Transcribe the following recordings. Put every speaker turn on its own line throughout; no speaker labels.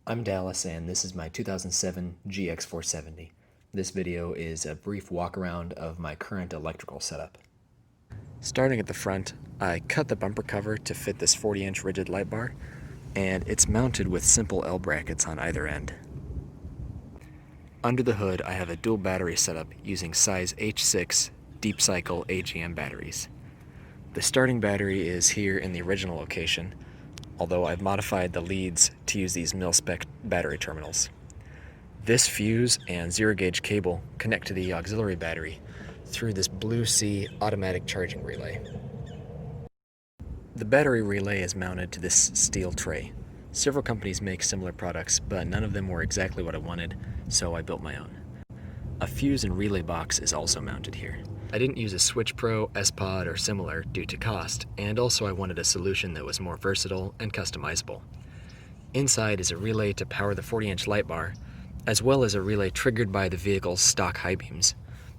I'm Dallas and this is my 2007 GX470. This video is a brief walk around of my current electrical setup. Starting at the front, I cut the bumper cover to fit this 40-inch rigid light bar, and it's mounted with simple L brackets on either end. Under the hood, I have a dual battery setup using size H6 deep cycle AGM batteries. The starting battery is here in the original location, although I've modified the leads to use these mil-spec battery terminals. This fuse and zero-gauge cable connect to the auxiliary battery through this Blue Sea automatic charging relay. The battery relay is mounted to this steel tray. Several companies make similar products, but none of them were exactly what I wanted, so I built my own. A fuse and relay box is also mounted here. I didn't use a Switch Pro, S-Pod, or similar due to cost, and also I wanted a solution that was more versatile and customizable. Inside is a relay to power the 40-inch light bar, as well as a relay triggered by the vehicle's stock high beams.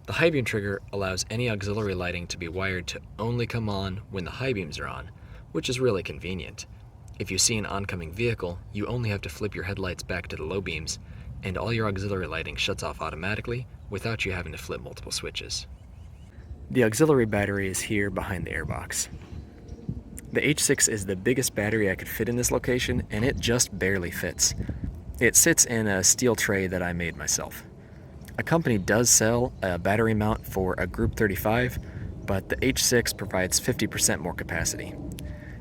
The high beam trigger allows any auxiliary lighting to be wired to only come on when the high beams are on, which is really convenient. If you see an oncoming vehicle, you only have to flip your headlights back to the low beams, and all your auxiliary lighting shuts off automatically without you having to flip multiple switches. The auxiliary battery is here behind the airbox. The H6 is the biggest battery I could fit in this location, and it just barely fits. It sits in a steel tray that I made myself. A company does sell a battery mount for a Group 35, but the H6 provides 50% more capacity.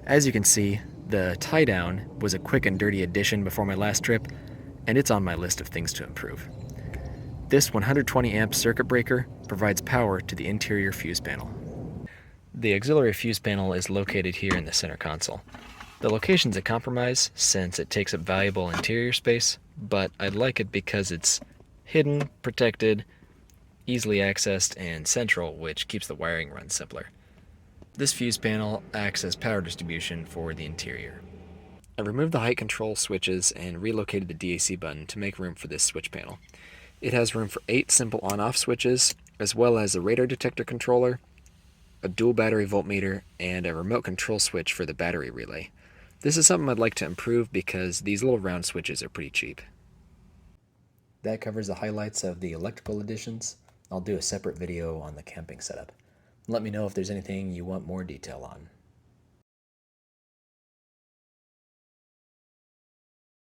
As you can see, the tie-down was a quick and dirty addition before my last trip, and it's on my list of things to improve. This 120 amp circuit breaker provides power to the interior fuse panel. The auxiliary fuse panel is located here in the center console. The location's a compromise since it takes up valuable interior space, but I like it because it's hidden, protected, easily accessed, and central, which keeps the wiring run simpler. This fuse panel acts as power distribution for the interior. I removed the height control switches and relocated the DAC button to make room for this switch panel. It has room for 8 simple on-off switches, as well as a radar detector controller, a dual battery voltmeter, and a remote control switch for the battery relay. This is something I'd like to improve because these little round switches are pretty cheap. That covers the highlights of the electrical additions. I'll do a separate video on the camping setup. Let me know if there's anything you want more detail on.